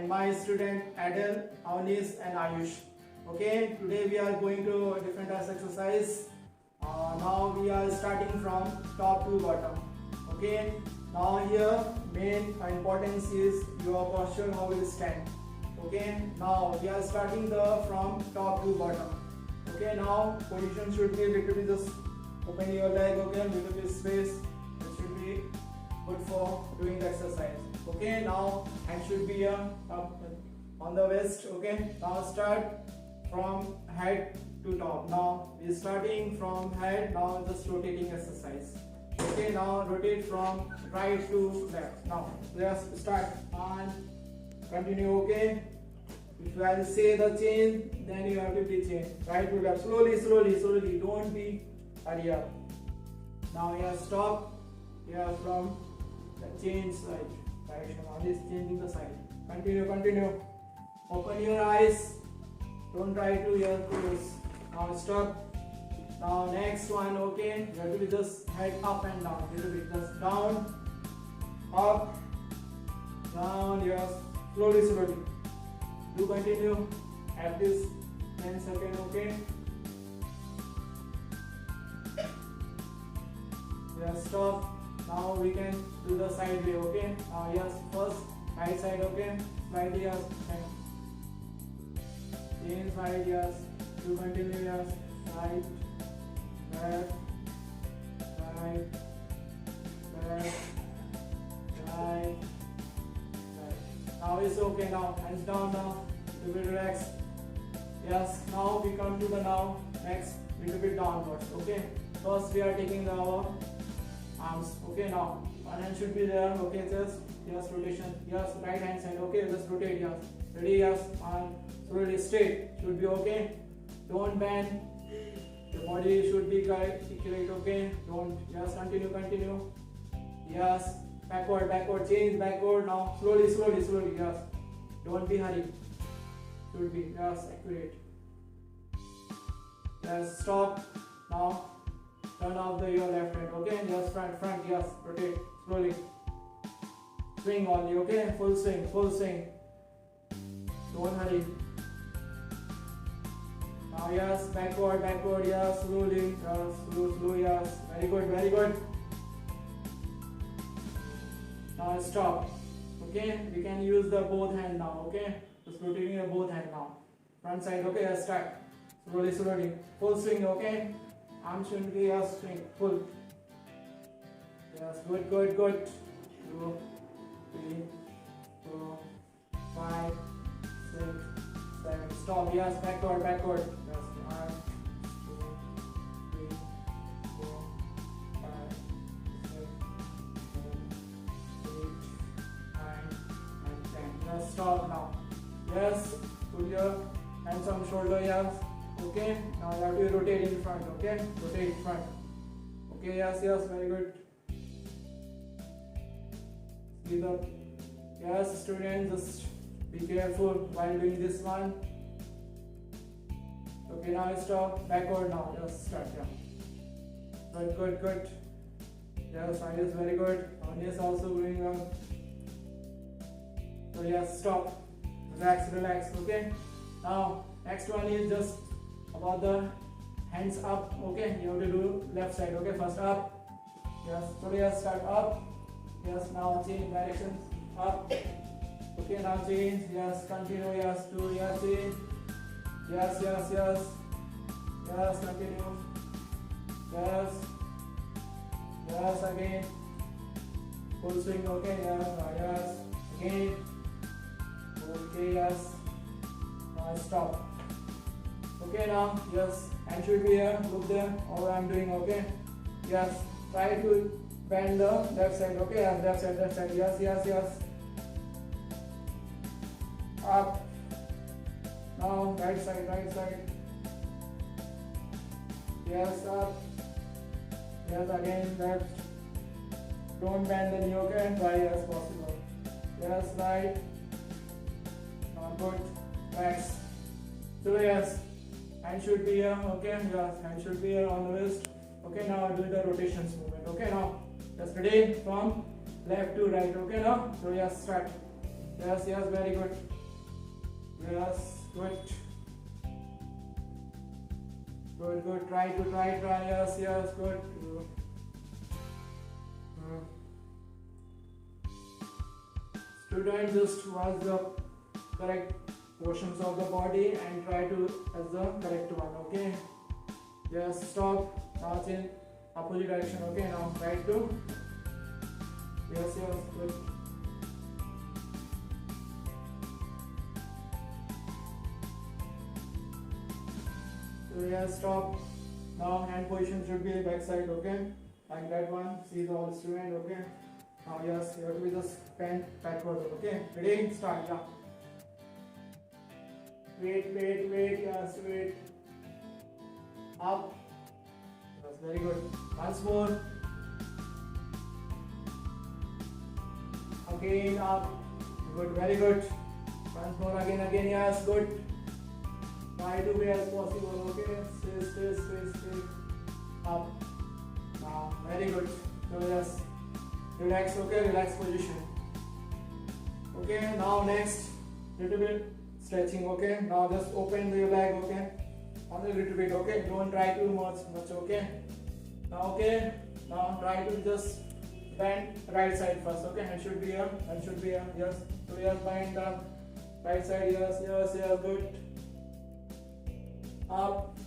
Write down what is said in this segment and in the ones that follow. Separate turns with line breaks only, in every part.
and my student Adel, Avnish and Ayush. Okay, today we are going to a different exercise. Now we are starting from top to bottom. Okay, now here main importance is your posture, how you stand. Okay, now we are starting from top to bottom. Okay, now position should be little bit just open your leg. Okay, little bit space. It should be good for doing the exercise. Okay, now hand should be up on the waist. Okay, now start from head to top. Now we are starting from head. Now just rotating exercise. Okay, now rotate from right to left. Now let's start and continue. Okay, if I say the change, then you have to be change right to left. Slowly, slowly, slowly. Don't be hurry up. Now here stop. Here from the change side. Direction. Now this changing the side. Continue, continue. Open your eyes. Don't try to close. Now stop. Now next one. Okay, you have to be just head up and down. Little bit just down, up, down. Yes, slowly, slowly. Do continue at least 10 seconds. Okay. Yes, stop. Now we can do the side way. Okay. Now yes, first right side. Okay. Slightly yes. Change side. Yes. Do continue. Yes. Right, left, right, left, right, right. Now it's okay. Now hands down. Now little bit relax. Yes. Now we come to the next little bit downwards. Okay. First we are taking our arms. Okay, now one hand should be there. Okay, just yes, rotation. Yes, right hand side. Okay, just rotate. Yes, ready. Yes, and slowly straight should be okay. Don't bend. The body should be correct. Okay, don't. Yes, continue, continue. Yes, backward, backward. Change backward. Now slowly, slowly, slowly. Yes, don't be hurry. Should be yes, accurate. Yes, stop. Now turn off your left hand. Okay, just front, yes, rotate slowly. Swing only. Okay, full swing, full swing. Don't hurry. Now yes, backward, backward, yes, slowly, yes, slow, yes. Very good, very good. Now stop. Okay, we can use the both hand now. Okay, just rotating the both hand now. Front side. Okay, yes, start. Slowly, slowly. Full swing. Okay. Arm should be yes, swing full. Yes, good, good, good. 2, 3, 4, 5, 6, 7. Stop. Yes, backward, backward. Yes, 1, 2, 3, 4, 5, 6, 7, 8, 9, and 10. Yes, stop now. Yes, put your hands on shoulder. Yes. Okay, now you have to rotate in front. Okay, rotate front. Okay, yes, yes, very good. See the yes, students, just be careful while doing this one. Okay, now stop. Backward now. Just start. Yeah. Good, good, good. Yes, I is very good. Yes, also going on. So yes, stop. Relax, relax. Okay. Now next one is just about the hands up. Okay, you have to do left side. Okay, first up. Yes, so yes, start up. Yes, now change direction. Up. Okay, now change. Yes, continue. Yes, do yes, change. Yes, yes, yes. Yes, continue. Yes. Yes, again. Full swing. Okay, yes, yes. Again. Okay, yes. Now stop. Okay, now yes, hand should be here. Look there. How I am doing. Okay. Yes. Try to bend the left side. Okay. Left side. Left side. Yes. Yes. Yes. Up. Now right side. Right side. Yes. Up. Yes. Again left. Don't bend the knee. Okay. Try as possible. Yes. Right. Not good. Next. So yes. Hand should be here. Okay, yes, hand should be here on the wrist. Okay, now do the rotations movement. Okay, now just ready from left to right. Okay, now so yes, start. Yes, yes, very good. Yes, good. Good. Try. Yes, good. Student, just watch the correct portions of the body and try to as the correct one. Okay. Yes, stop. Now change opposite direction. Okay. Now try to. Yes, good. So yes, stop. Now hand position should be back side. Okay. Like that one. See the whole student. Okay. Now yes, you have to be just bend backward. Okay. Ready? Start. Yeah. Wait. Yes, wait. Up. Yes, very good. Once more. Again up. Good. Very good. Once more. Again. Yes. Good. Try to be as possible. Okay. Stay. Up. Now. Very good. So yes. Relax. Okay. Relax position. Okay. Now next. Little bit stretching. Okay. Now just open your leg. Okay. Only a little bit. Okay. Don't try too much. Okay. Now okay. Now try to just bend right side first. Okay. Hand should be here. Yes. So yes, bend the right side. Yes. Good. Up.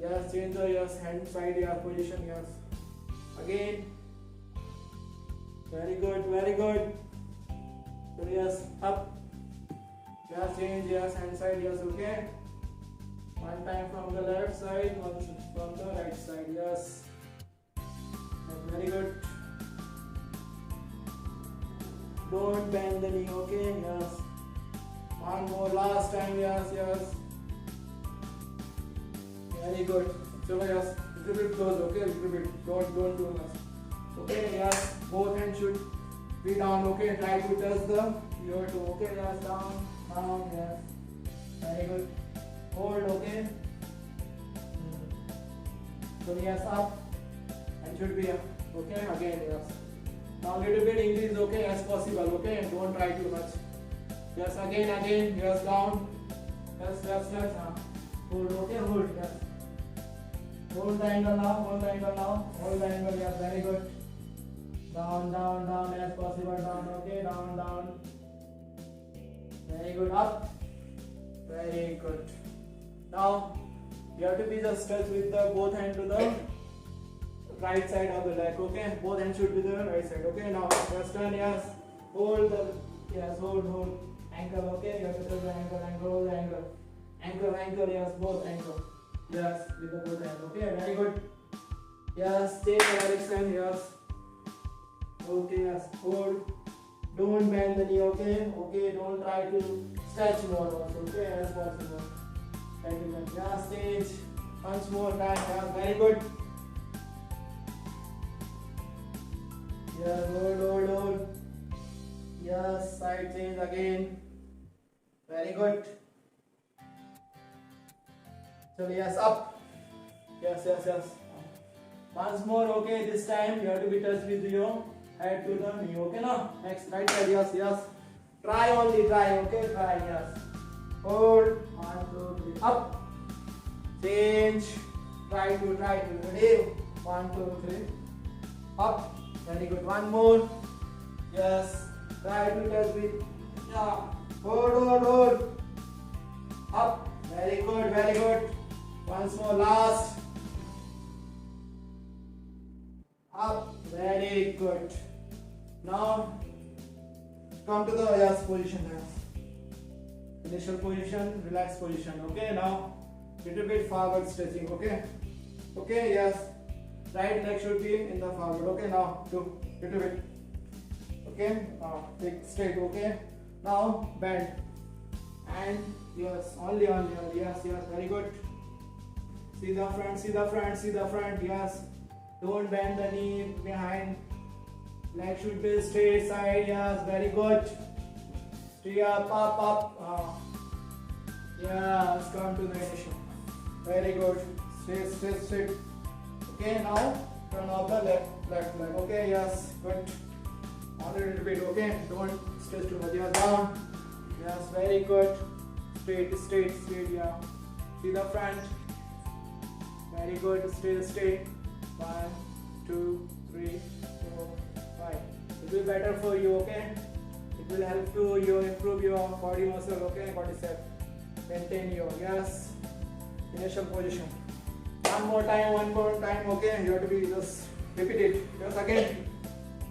Yes. Change the hand side. Yes. Position. Yes. Again. Very good. So yes. Up. Yes. Change. Yes. Hand side. Yes. Okay. One time from the left side, one from the right side. Yes. Very good. Don't bend the knee. Okay. Yes. One more. Last time. Yes. Very good. So yes. Little bit close. Okay. Little bit. Don't do much. Okay. Yes. Both hands should be down. Okay. Try to touch the your toe. Okay. Yes. Down. Yes. Very good. Hold. Okay. So yes, up and should be up. Okay. Again. Yes. Now little bit increase. Okay, as possible. Okay. Don't try too much. Yes. Again. Yes. Down. Yes. Hold. Okay. Hold. Yes. Hold the angle now. Hold the angle. Yes. Very good. Down. As possible. Down. Okay. Down. Very good. Up. Very good. Now you have to be just touch with the both hands to the right side of the leg. Okay. Both hands should be the right side. Okay. Now just turn. Yes. Hold the. Yes. Hold. Ankle. Okay. You have to touch the ankle. Hold the ankle. Ankle. Yes. Both ankle. Yes. With the both hands. Okay. Very good. Yes. Change the direction. Yes. Okay. Yes. Hold. Don't bend the knee. Okay. Don't try to stretch more also. Okay. As possible. Yes. Change. Once more time. Yes. Very good. Yes. Hold. Yes. Side change again. Very good. So yes, up. Yes. Once more. Okay. This time you have to be touched with your head to the knee. Okay. Now next right side. Yes. Try. Okay. Try. Yes. Hold. 1, 2, 3. Up. Change. Try to. Ready? 1, 2, 3. Up. Very good. One more. Yes. Try to touch with. Yeah. Hold. Up. Very good. Once more. Last. Up. Very good. Now come to the yes position. Yes. Initial position, relaxed position. Okay. Now little bit forward stretching. Okay. Yes. Right leg should be in the forward. Okay. Now do little bit. Okay. Now take straight. Okay. Now bend and yes, only. Yes. Very good. See the front. Yes. Don't bend the knee behind. Leg should be straight side. Yes. Very good. Straight up. Yes. Come to the initial. Very good. Straight. Okay. Now turn off the left leg. Okay. Yes. Good. Only a little bit. Okay. Don't stretch too much. Yes. Down. Yes, very good. Straight, straight, straight, yeah. See the front. Very good, straight. 1, 2, 3, 4, 5. It will be better for you, okay? It will help to you improve your body muscle, okay? Quadricep. Maintain your, yes. Initial position. One more time, okay? You have to be just repeat it. Just again.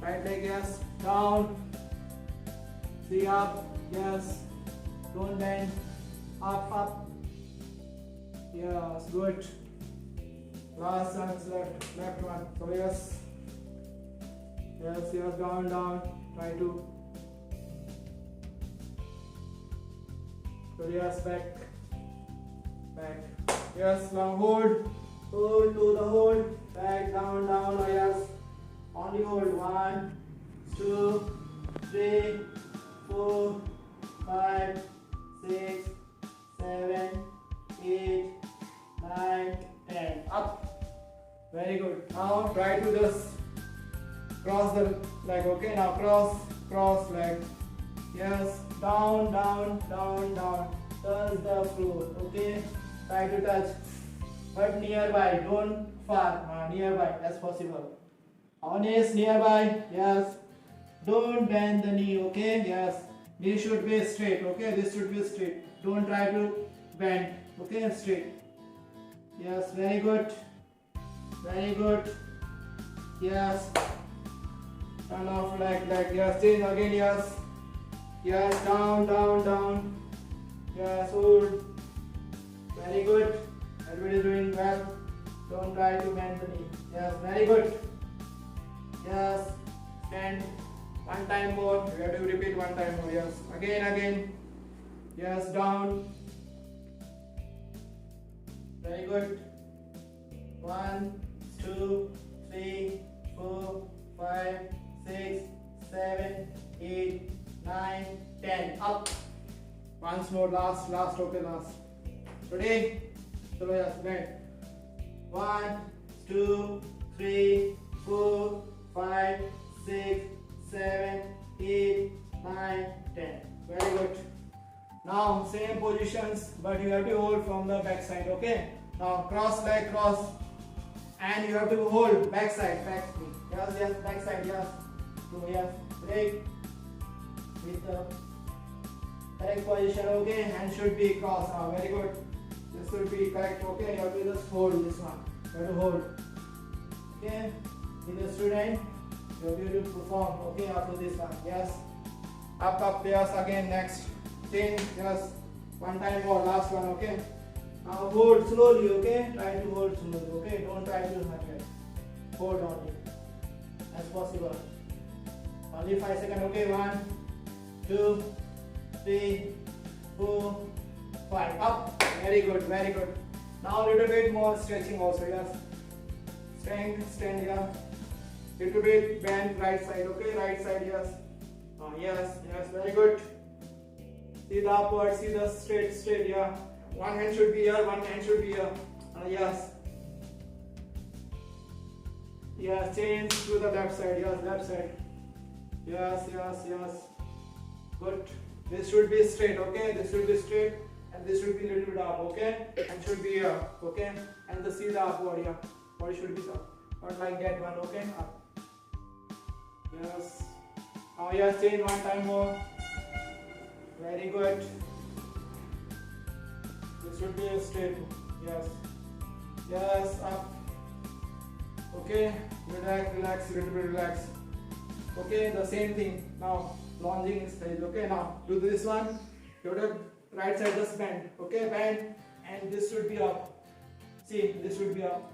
Right leg, yes. Down. See up, yes. Don't bend. Up. Yes, good. Last one is left one. So yes, down. Try to. So yes, back. Yes, now hold to the hold. Back, down. Oh yes, only hold. 1, 2, 3, 4, 5, 6, 7, 8, 9, 10. Up. Very good. Now try to just cross the leg. Okay. Now cross leg. Yes. Down. Touch the floor. Okay. Try to touch, but nearby. Don't far. Nearby as possible. Honest nearby. Yes. Don't bend the knee. Okay. Yes. Knee should be straight. Okay. This should be straight. Don't try to bend. Okay. Straight. Yes. Very good. Yes. Turn off like. Yes. Change again. Yes. Down. Yes. Hold. Very good. Everybody is doing well. Don't try to bend the knee. Yes. Very good. Yes. Stand. One time more. You have to repeat one time more. Yes. Again. Yes. Down. Very good. 1, 2, 3, 4, 5, 6, 7, 8, 9, 10. Up. Once more. Last. Okay. Last. Today. So yes. Bend. 1, 2, 3, 4, 5, 6, 7, 8, 9, 10. Very good. Now same positions, but you have to hold from the back side. Okay. Now cross leg, and you have to hold back side, back knee. Yes, back side, yes. So yes, break with the correct position. Okay, hand should be crossed now. Very good. This should be correct. Okay, you have to just hold this one. You have to hold. Okay, with the student, you have to perform. Okay, after this one. Yes. Up. Yes. Again. Next. Change. Yes. One time more. Last one. Okay. Now hold slowly. Okay. Try to hold slowly. Okay. Don't try to hurry. Hold only as possible. Only 5 seconds. Okay. 1, 2, 3, 4, 5. Up. Very good. Now a little bit more stretching also. Yes. Stand here. Little bit bend right side. Okay. Right side. Yes. Yes. Very good. See the upward. See the straight. Yeah. One hand should be here. One hand should be here. Yes. Yes. Change to the left side. Yes. Left side. Yes. Good. This should be straight. Okay. This should be straight. And this should be a little bit up, okay? And should be here, okay? And see the upward, yeah. Body should be up. Not like that one, okay? Up. Yes. Now, yes, change one time more. Very good. This should be a straight. Yes, up. Okay, relax, little bit relax. Okay, the same thing. Now, lunging stage, okay? Now, do this one. You have to right side just bend, okay, bend, and this should be up. See, this should be up.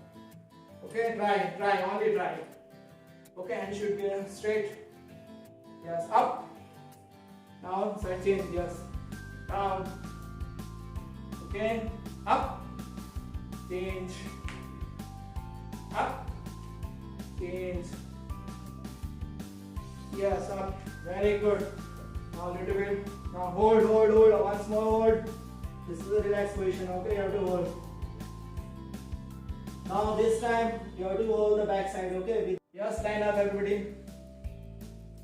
Okay, try, only try. Okay, and should be straight. Yes, up. Now side change, yes. Down. Okay, up. Change. Up. Change. Yes, up. Very good. Now little bit. Now hold. Once more hold. This is a relaxed position. Okay, you have to hold. Now this time you have to hold the back side. Okay. Yes, line up everybody.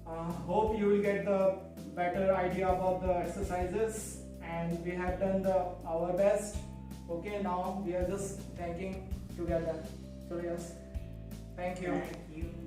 Hope you will get the better idea about the exercises, and we have done our best. Okay, now we are just thanking together. So yes, thank you.
Thank you.